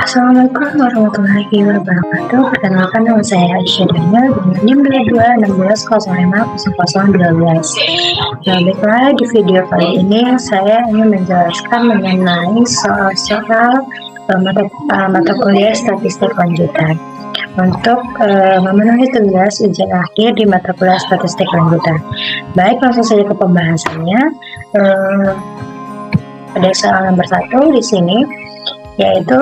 Assalamualaikum warahmatullahi wabarakatuh. Perkenalkan, nama saya Aisyah Daniel dengan NIM 2216050012. Baiklah, di video kali ini saya ingin menjelaskan mengenai soal-soal mata kuliah statistik lanjutan. Untuk memenuhi tugas ujian akhir di mata kuliah statistik lanjutan. Baik, langsung saja ke pembahasannya. Pada soal nomor 1 di sini, yaitu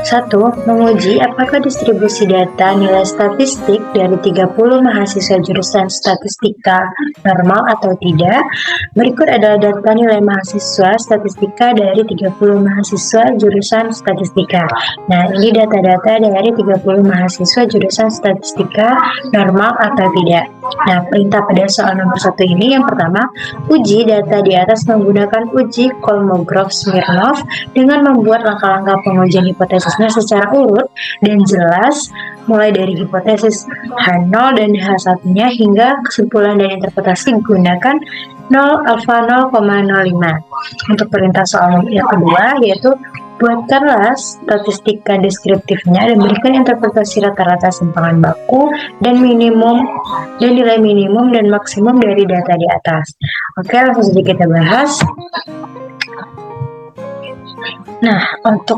1. Menguji apakah distribusi data nilai statistik dari 30 mahasiswa jurusan statistika normal atau tidak. Berikut adalah data nilai mahasiswa statistika dari 30 mahasiswa jurusan statistika. Nah, ini data-data dari 30 mahasiswa jurusan statistika normal atau tidak. Nah, perintah pada soal nomor 1 ini yang pertama, uji data di atas menggunakan uji Kolmogorov-Smirnov dengan membuat langkah-langkah pengujian hipotesisnya secara urut dan jelas, mulai dari hipotesis H0 dan H1-nya hingga kesimpulan dan interpretasi gunakan 0 alfa 0,05. Untuk perintah soal yang kedua, yaitu buatkanlah statistika deskriptifnya dan berikan interpretasi rata-rata simpangan baku dan nilai minimum dan maksimum dari data di atas. Oke, langsung saja kita bahas. Nah, untuk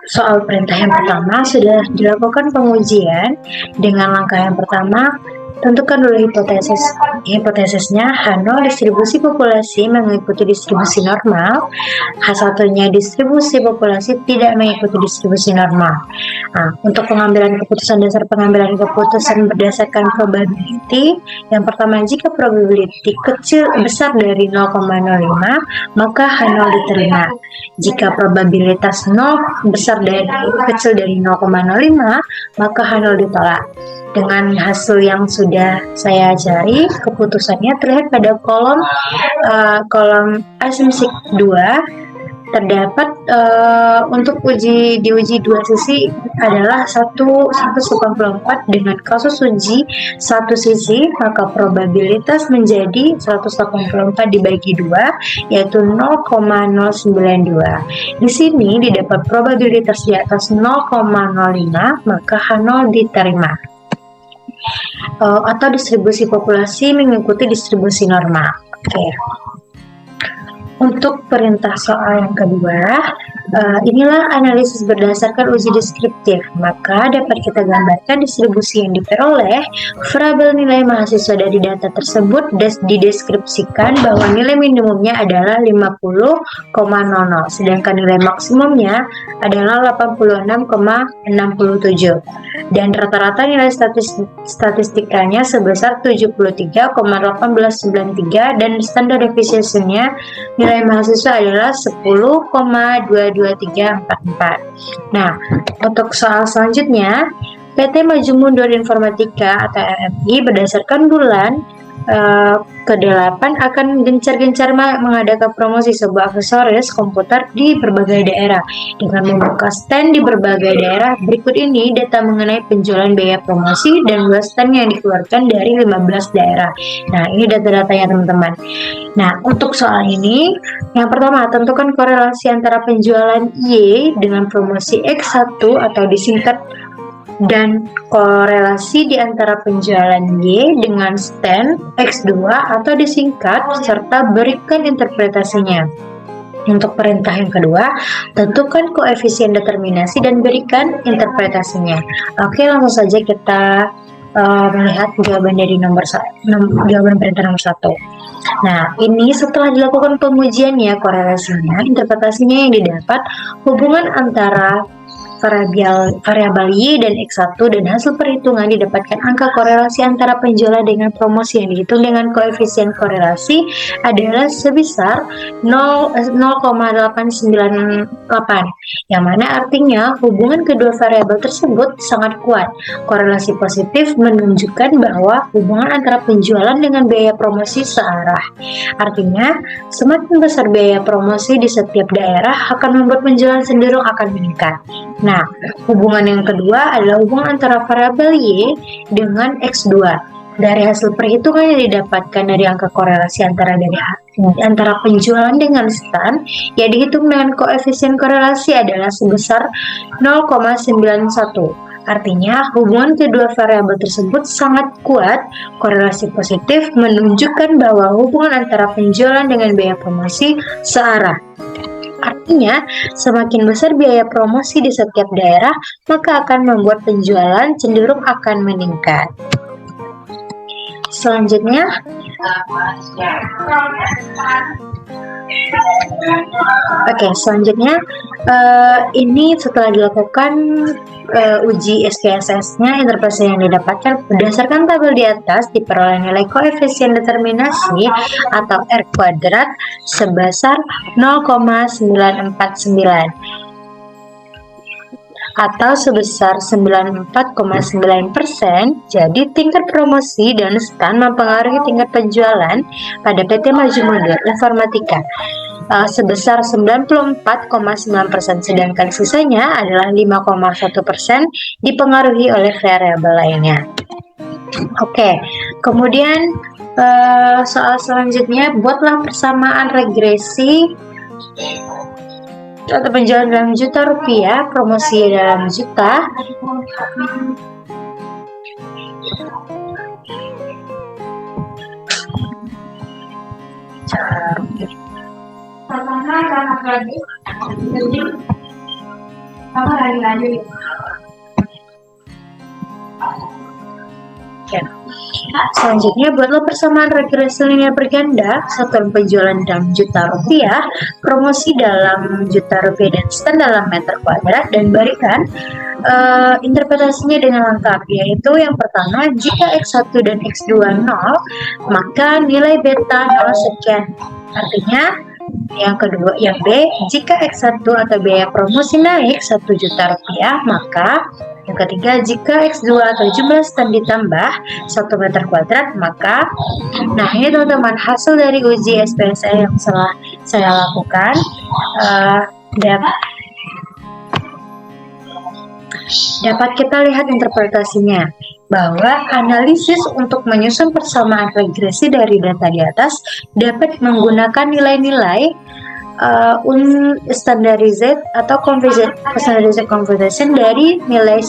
soal perintah yang pertama sudah dilakukan pengujian dengan langkah yang pertama. Tentukan dulu hipotesisnya. H0 distribusi populasi mengikuti distribusi normal, H1-nya distribusi populasi tidak mengikuti distribusi normal. Nah, untuk pengambilan keputusan, dasar pengambilan keputusan berdasarkan probability, yang pertama, jika probability besar dari 0,05 maka H0 diterima. Jika probabilitas 0 kecil dari 0,05 maka H0 ditolak. Dengan hasil yang sudah saya cari, keputusannya terlihat pada kolom asumsi 2 terdapat untuk diuji dua sisi adalah 184 dengan kasus uji satu sisi, maka probabilitas menjadi 184 dibagi 2 yaitu 0,092. Di sini didapat probabilitas di atas 0,05 maka H0 diterima. Atau distribusi populasi mengikuti distribusi normal. Oke. Untuk perintah soal yang kedua, inilah analisis berdasarkan uji deskriptif. Maka dapat kita gambarkan distribusi yang diperoleh. Variabel nilai mahasiswa dari data tersebut dideskripsikan bahwa nilai minimumnya adalah 50,00, sedangkan nilai maksimumnya adalah 86,67. Dan rata-rata nilai statistikanya sebesar 73,1893 dan standar defisiensinya nilai mahasiswa adalah 10,22344. Nah, untuk soal selanjutnya, PT Maju Mundur Informatika atau MMI berdasarkan bulan ke-8 akan gencar-gencar mengadakan promosi sebuah aksesoris komputer di berbagai daerah. Dengan membuka stand di berbagai daerah, berikut ini data mengenai penjualan biaya promosi dan luas stand yang dikeluarkan dari 15 daerah. Nah, ini data-datanya teman-teman. Nah, untuk soal ini, yang pertama, tentukan korelasi antara penjualan Y dengan promosi X1 atau disingkat dan korelasi di antara penjualan Y dengan stand X2 atau disingkat serta berikan interpretasinya. Untuk perintah yang kedua, tentukan koefisien determinasi dan berikan interpretasinya. Oke, langsung saja kita melihat jawaban dari jawaban perintah nomor 1. Nah, ini setelah dilakukan pengujiannya, korelasinya, interpretasinya yang didapat hubungan antara variabel Y dan X1 dan hasil perhitungan didapatkan angka korelasi antara penjualan dengan promosi yang dihitung dengan koefisien korelasi adalah sebesar 0,898 yang mana artinya hubungan kedua variabel tersebut sangat kuat. Korelasi positif menunjukkan bahwa hubungan antara penjualan dengan biaya promosi searah. Artinya, semakin besar biaya promosi di setiap daerah akan membuat penjualan cenderung akan meningkat. Nah, hubungan yang kedua adalah hubungan antara variabel Y dengan X2. Dari hasil perhitungan yang didapatkan dari angka korelasi antara penjualan dengan stand yang dihitung dengan koefisien korelasi adalah sebesar 0,91. Artinya, hubungan kedua variabel tersebut sangat kuat. Korelasi positif menunjukkan bahwa hubungan antara penjualan dengan biaya promosi searah. Artinya, semakin besar biaya promosi di setiap daerah, maka akan membuat penjualan cenderung akan meningkat. Selanjutnya, ini setelah dilakukan uji SPSS-nya, interpretasi yang didapatkan berdasarkan tabel di atas diperoleh nilai koefisien determinasi atau R kuadrat sebesar 0,949 atau sebesar 94,9%. Jadi tingkat promosi dan stand mempengaruhi tingkat penjualan pada PT Maju Mundur Informatika sebesar 94,9%, sedangkan sisanya adalah 5,1% dipengaruhi oleh variabel lainnya. Oke, kemudian soal selanjutnya, buatlah persamaan regresi atau penjualan dalam juta rupiah, promosi dalam juta. Selanjutnya, buatlah persamaan regresi linear berganda, satuan penjualan dalam juta rupiah, promosi dalam juta rupiah, dan stand dalam meter kuadrat, dan berikan interpretasinya dengan lengkap, yaitu yang pertama, jika X1 dan X2 0, maka nilai beta 0 sekian. Artinya, yang kedua, yang B, jika X1 atau biaya promosi naik 1 juta rupiah, maka yang ketiga, jika X2 atau jumlah stand ditambah 1 meter kuadrat, maka, nah ini teman-teman, hasil dari uji SPSS yang telah saya lakukan, dapat kita lihat interpretasinya, bahwa analisis untuk menyusun persamaan regresi dari data di atas dapat menggunakan nilai-nilai standardized atau standardized computation dari nilai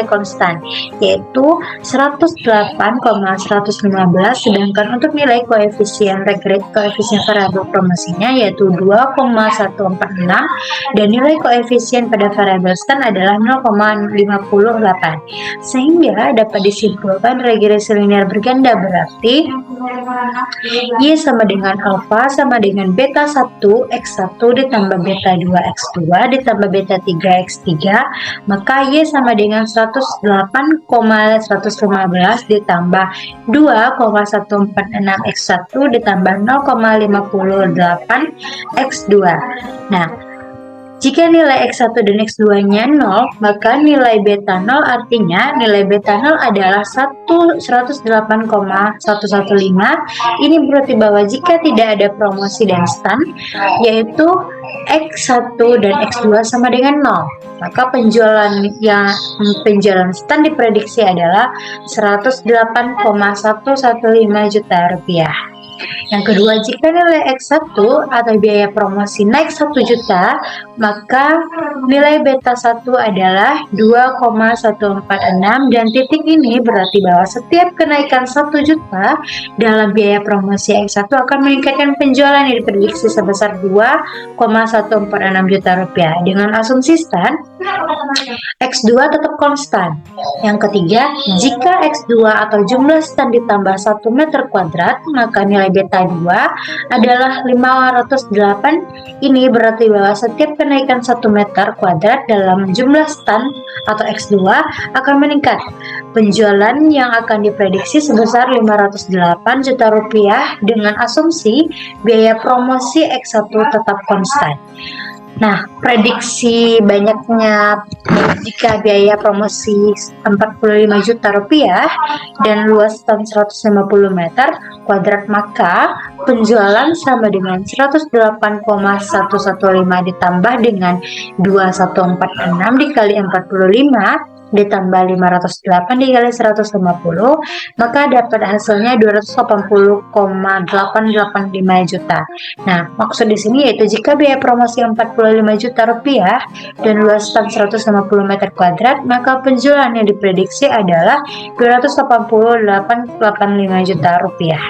konstan, yaitu 108,115, sedangkan untuk nilai koefisien variabel promosinya yaitu 2,146, dan nilai koefisien pada variabel stand adalah 0,58. Sehingga dapat disimpulkan regresi linear berganda berarti Y sama dengan alfa sama dengan beta 1 X1 ditambah beta 2 X2 ditambah beta 3 X3, maka Y sama dengan 108,115 ditambah 2,146 X1 ditambah 0,58 X2. Nah, jika nilai X1 dan X2-nya 0, maka nilai beta 0 artinya nilai beta 0 adalah 108,115. Ini berarti bahwa jika tidak ada promosi dan stand, yaitu X1 dan X2 sama dengan 0, maka penjualan stand diprediksi adalah 108,115 juta rupiah. Yang kedua, jika nilai X1 atau biaya promosi naik 1 juta, maka nilai beta 1 adalah 2,146, dan titik ini berarti bahwa setiap kenaikan 1 juta dalam biaya promosi X1 akan meningkatkan penjualan yang diprediksi sebesar 2,146 juta rupiah. Dengan asumsi stand, X2 tetap konstan. Yang ketiga, jika X2 atau jumlah stand ditambah 1 meter kuadrat, maka nilai beta 2 adalah 508. Ini berarti bahwa setiap kenaikan 1 meter kuadrat dalam jumlah stand atau X2 akan meningkat. Penjualan yang akan diprediksi sebesar 508 juta rupiah dengan asumsi biaya promosi X1 tetap konstan. Nah, prediksi banyaknya jika biaya promosi 45 juta rupiah dan luas stand 150 meter kuadrat, maka penjualan sama dengan 108,115 ditambah dengan 2146 dikali 45 ditambah 508 dikali 150, maka dapat hasilnya 280,885 juta. Nah, maksud di sini yaitu jika biaya promosi 45 juta rupiah dan luas stand 150 meter kuadrat, maka penjualan yang diprediksi adalah 288,85 juta rupiah.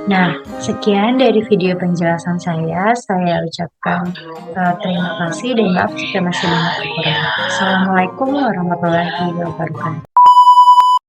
Nah, sekian dari video penjelasan saya. Saya ucapkan terima kasih dan maaf jika masih banyak kekurangan. Assalamualaikum warahmatullahi wabarakatuh.